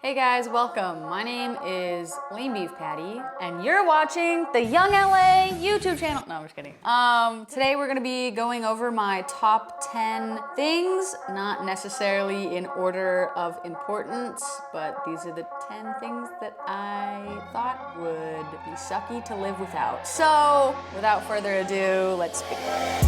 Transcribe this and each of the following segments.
Hey guys, welcome. My name is LeanBeefPatty, and you're watching the YoungLA YouTube channel. No, I'm just kidding. Today we're gonna be going over my top 10 things, not necessarily in order of importance, but these are the 10 things that I thought would be sucky to live without. So, without further ado, let's begin.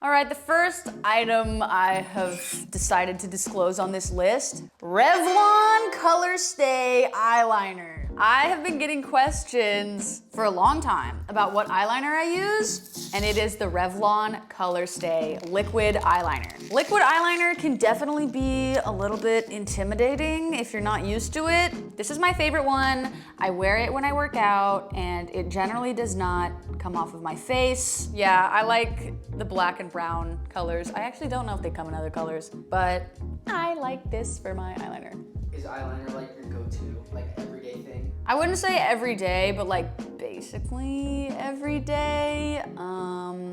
All right, the first item I have decided to disclose on this list, Revlon Color Stay Eyeliner. I have been getting questions for a long time about what eyeliner I use, and it is the Revlon Color Stay Liquid Eyeliner. Liquid eyeliner can definitely be a little bit intimidating if you're not used to it. This is my favorite one. I wear it when I work out, and it generally does not come off of my face. Yeah, I like the black and brown colors. I actually don't know if they come in other colors, but I like this for my eyeliner. Is eyeliner like your go-to, like everyday thing? I wouldn't say every day, but like basically every day.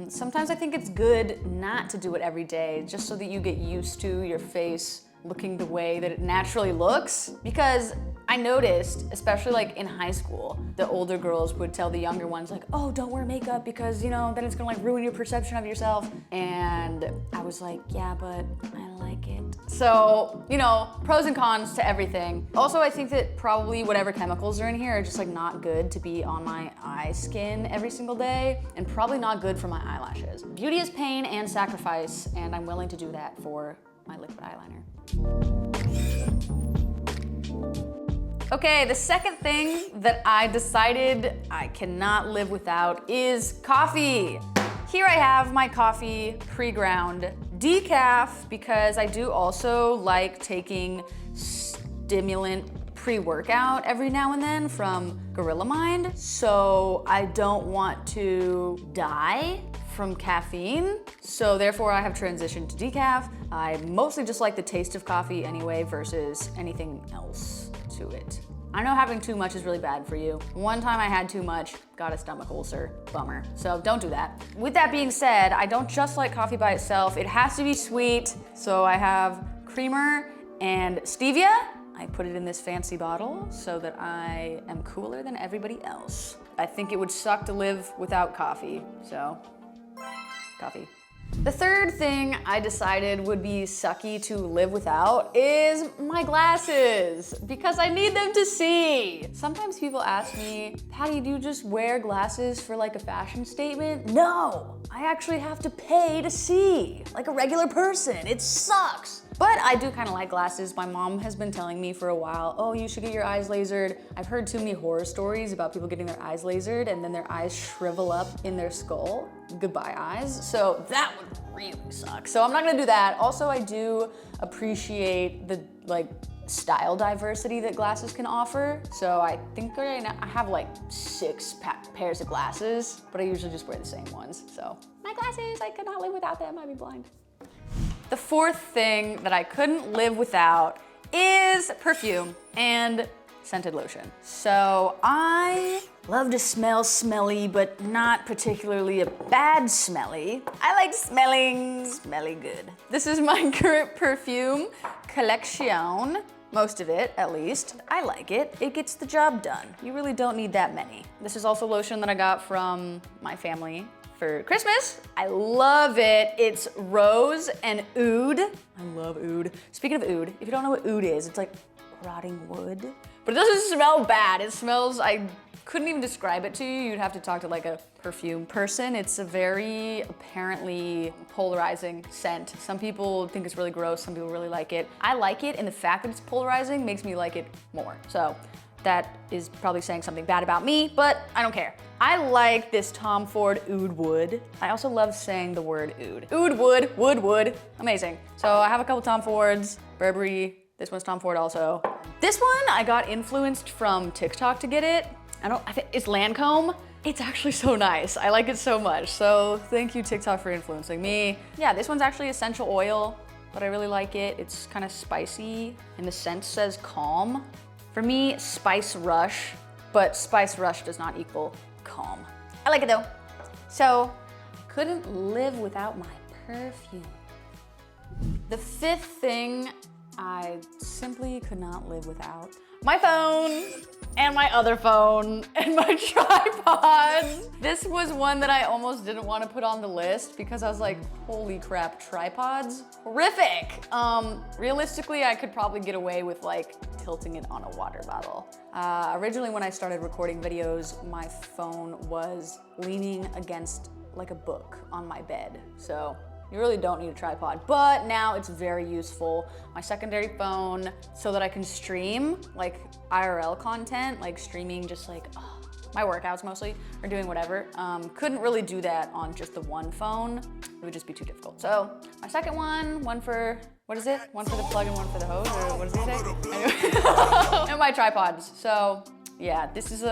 Sometimes I think it's good not to do it every day, just so that you get used to your face looking the way that it naturally looks. Because I noticed, especially like in high school, the older girls would tell the younger ones like, oh, don't wear makeup because, you know, then it's gonna like ruin your perception of yourself. And I was like, yeah, but I like it. So, you know, pros and cons to everything. Also, I think that probably whatever chemicals are in here are just like not good to be on my eye skin every single day, and probably not good for my eyelashes. Beauty is pain and sacrifice, and I'm willing to do that for my liquid eyeliner. Okay, the second thing that I decided I cannot live without is coffee. Here I have my coffee pre-ground decaf because I do also like taking stimulant pre-workout every now and then from Gorilla Mind. So I don't want to die from caffeine. So therefore I have transitioned to decaf. I mostly just like the taste of coffee anyway versus anything else to it. I know having too much is really bad for you. One time I had too much, got a stomach ulcer, bummer. So don't do that. With that being said, I don't just like coffee by itself. It has to be sweet. So I have creamer and stevia. I put it in this fancy bottle so that I am cooler than everybody else. I think it would suck to live without coffee, so coffee. The third thing I decided would be sucky to live without is my glasses, because I need them to see. Sometimes people ask me, Patty, do you just wear glasses for like a fashion statement? No, I actually have to pay to see, like a regular person. It sucks. But I do kind of like glasses. My mom has been telling me for a while, oh, you should get your eyes lasered. I've heard too many horror stories about people getting their eyes lasered and then their eyes shrivel up in their skull. Goodbye eyes. So that would really suck. So I'm not gonna do that. Also, I do appreciate the like style diversity that glasses can offer. So I think right now I have like 6 pairs of glasses, but I usually just wear the same ones. So my glasses, I could not live without them. I'd be blind. The fourth thing that I couldn't live without is perfume and scented lotion. So I love to smell smelly, but not particularly a bad smelly. I like smelly good. This is my current perfume collection. Most of it, at least. I like it. It gets the job done. You really don't need that many. This is also lotion that I got from my family for Christmas. I love it. It's rose and oud. I love oud. Speaking of oud, if you don't know what oud is, it's like rotting wood. But it doesn't smell bad. It smells, I couldn't even describe it to you. You'd have to talk to like a perfume person. It's a very apparently polarizing scent. Some people think it's really gross, some people really like it. I like it, and the fact that it's polarizing makes me like it more. So that is probably saying something bad about me, but I don't care. I like this Tom Ford Oud Wood. I also love saying the word oud. Oud Wood, wood, amazing. So I have a couple Tom Fords, Burberry, this one's Tom Ford also. This one, I got influenced from TikTok to get it. I think it's Lancome. It's actually so nice. I like it so much. So thank you TikTok for influencing me. Yeah, this one's actually essential oil, but I really like it. It's kind of spicy, and the scent says calm. For me, Spice Rush, but Spice Rush does not equal calm. I like it though. So, couldn't live without my perfume. The fifth thing I simply could not live without: my phone and my other phone and my tripod. This was one that I almost didn't want to put on the list because I was like, holy crap, tripods? Horrific. Realistically, I could probably get away with like tilting it on a water bottle. Originally when I started recording videos, my phone was leaning against like a book on my bed. So you really don't need a tripod, but now it's very useful. My secondary phone, so that I can stream like IRL content, like streaming just like my workouts mostly, or doing whatever. Couldn't really do that on just the one phone. It would just be too difficult. So my second one for, what is it? One for the plug and one for the hose, or what does he say? Anyway. And my tripods. So yeah, this is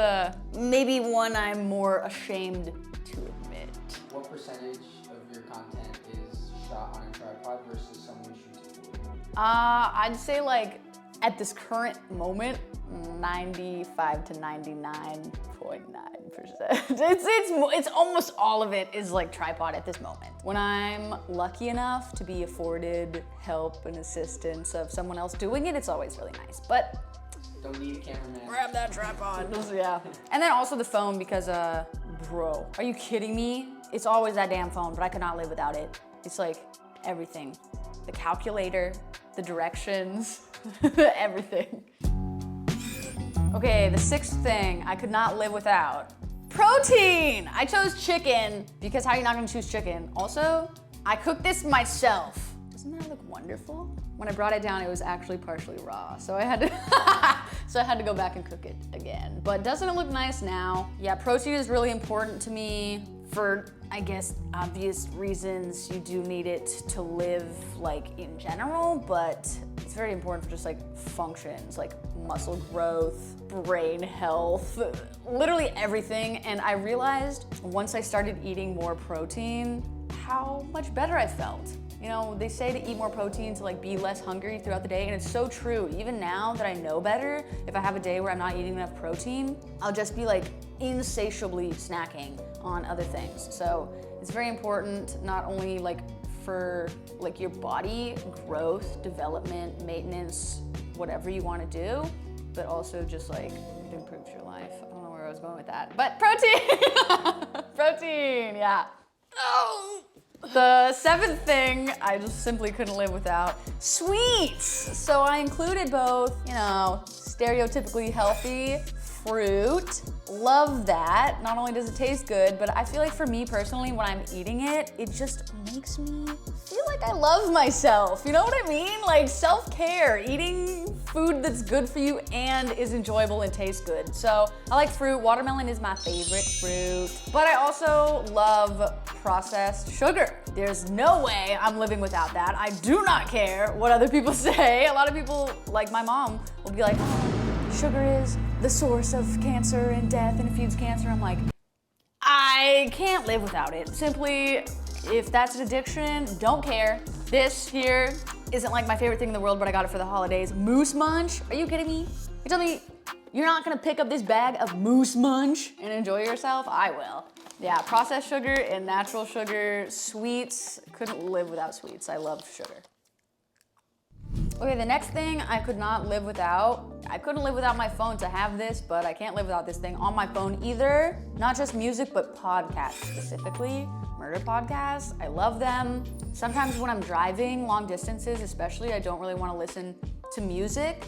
maybe one I'm more ashamed to admit. What percentage of your content is shot on a tripod versus someone shoots it for you? I'd say like at this current moment, 95 to 99.9%. It's almost all of it is like tripod at this moment. When I'm lucky enough to be afforded help and assistance of someone else doing it, it's always really nice. But don't need a cameraman. grab that tripod. Yeah. And then also the phone because, bro, are you kidding me? It's always that damn phone, but I could not live without it. It's like everything. The calculator, the directions, everything. Okay, the sixth thing I could not live without: protein. I chose chicken because how are you not gonna choose chicken? Also, I cooked this myself. Doesn't that look wonderful? When I brought it down, it was actually partially raw, so I had to go back and cook it again. But doesn't it look nice now? Yeah, protein is really important to me for, I guess, obvious reasons. You do need it to live like in general, but it's very important for just like functions, like muscle growth, brain health, literally everything. And I realized once I started eating more protein, how much better I felt. You know, they say to eat more protein to like be less hungry throughout the day, and it's so true. Even now that I know better, if I have a day where I'm not eating enough protein, I'll just be like insatiably snacking on other things. So it's very important, not only like for like your body growth, development, maintenance, whatever you want to do, but also just like it improves your life. I don't know where I was going with that, but protein, protein, yeah. Oh. The seventh thing I just simply couldn't live without: sweets. So I included both, you know, stereotypically healthy fruit. Love that. Not only does it taste good, but I feel like for me personally, when I'm eating it, it just makes me feel like I love myself. You know what I mean? Like self-care, eating food that's good for you and is enjoyable and tastes good. So I like fruit. Watermelon is my favorite fruit, but I also love processed sugar. There's no way I'm living without that. I do not care what other people say. A lot of people, like my mom, will be like, oh, sugar is the source of cancer and death and it feeds cancer. I'm like, I can't live without it. Simply, if that's an addiction, don't care. This here isn't like my favorite thing in the world, but I got it for the holidays. Moose Munch? Are you kidding me? You tell me you're not gonna pick up this bag of Moose Munch and enjoy yourself? I will. Yeah, processed sugar and natural sugar, sweets. Couldn't live without sweets. I love sugar. Okay, the next thing I could not live without, I couldn't live without my phone to have this, but I can't live without this thing on my phone either. Not just music, but podcasts specifically. Murder podcasts, I love them. Sometimes when I'm driving long distances, especially, I don't really want to listen to music.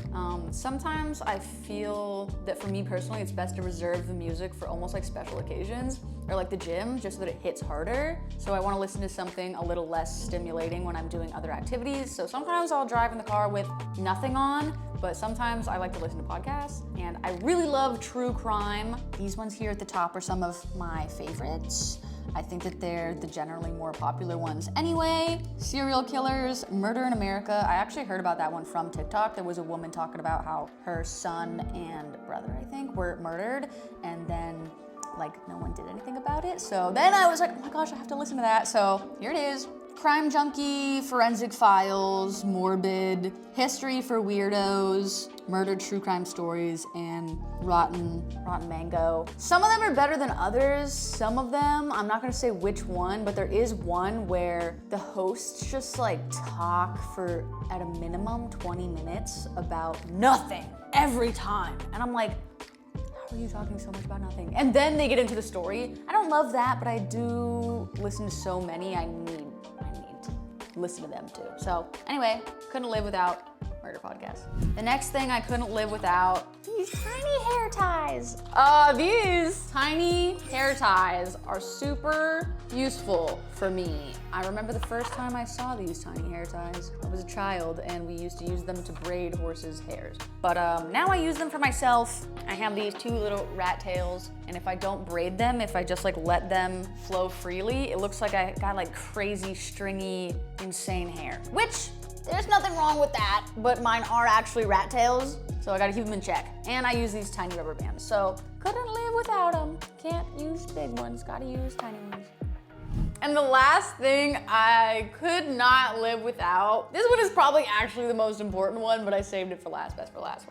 Sometimes I feel that for me personally, it's best to reserve the music for almost like special occasions or like the gym, just so that it hits harder. So I want to listen to something a little less stimulating when I'm doing other activities. So sometimes I'll drive in the car with nothing on, but sometimes I like to listen to podcasts. And I really love true crime. These ones here at the top are some of my favorites. I think that they're the generally more popular ones anyway. Serial killers, Murder in America. I actually heard about that one from TikTok. There was a woman talking about how her son and brother, I think, were murdered, and then like no one did anything about it. So then I was like, oh my gosh, I have to listen to that. So here it is. crime junkie, forensic files, morbid, history for weirdos, murder true crime stories, and rotten mango. Some of them are better than others. Some of them, I'm not gonna say which one, but there is one where the hosts just like talk for, at a minimum, 20 minutes about nothing every time. And I'm like, how are you talking so much about nothing? And then they get into the story. I don't love that, but I do listen to so many, I need to listen to them too. So anyway, couldn't live without murder podcast. The next thing I couldn't live without, these tiny hair ties. These tiny hair ties are super useful for me. I remember the first time I saw these tiny hair ties. I was a child and we used to use them to braid horses' hairs. But now I use them for myself. I have these two little rat tails, and if I don't braid them, if I just like let them flow freely, it looks like I got like crazy, stringy, insane hair. Which, there's nothing wrong with that, but mine are actually rat tails, so I gotta keep them in check. And I use these tiny rubber bands, so couldn't live without them. Can't use big ones, gotta use tiny ones. And the last thing I could not live without, this one is probably actually the most important one, but I saved it for last, best for last,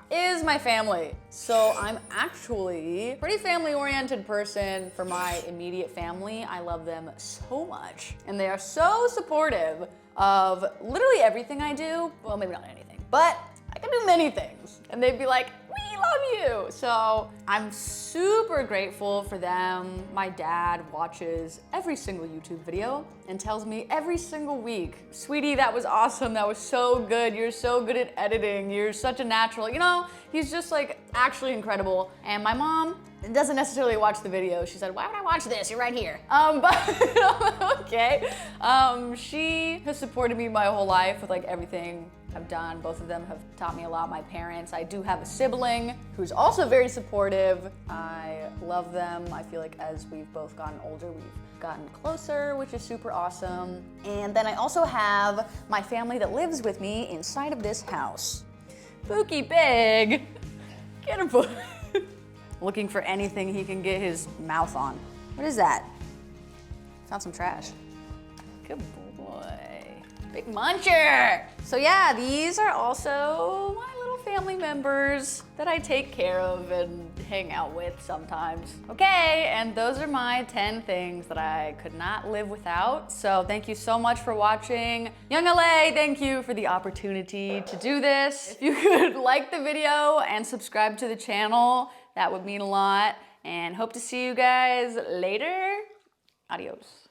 is my family. So I'm actually a pretty family-oriented person for my immediate family. I love them so much, and they are so supportive of literally everything I do. Well, maybe not anything, but I can do many things. And they'd be like, we love you. So I'm super grateful for them. My dad watches every single YouTube video and tells me every single week, sweetie, that was awesome. That was so good. You're so good at editing. You're such a natural. You know, he's just like actually incredible. And my mom doesn't necessarily watch the video. She said, why would I watch this? You're right here. But okay. She has supported me my whole life with like everything I've done. Both of them have taught me a lot. My parents, I do have a sibling who's also very supportive. I love them. I feel like as we've both gotten older, we've gotten closer, which is super awesome. And then I also have my family that lives with me inside of this house. Pookie Pig, get a book. Looking for anything he can get his mouth on. What is that? Found some trash. Good boy. Big muncher. So yeah, these are also my little family members that I take care of and hang out with sometimes. Okay, and those are my 10 things that I could not live without. So thank you so much for watching. YoungLA, thank you for the opportunity to do this. If you could like the video and subscribe to the channel, that would mean a lot. And hope to see you guys later. Adios.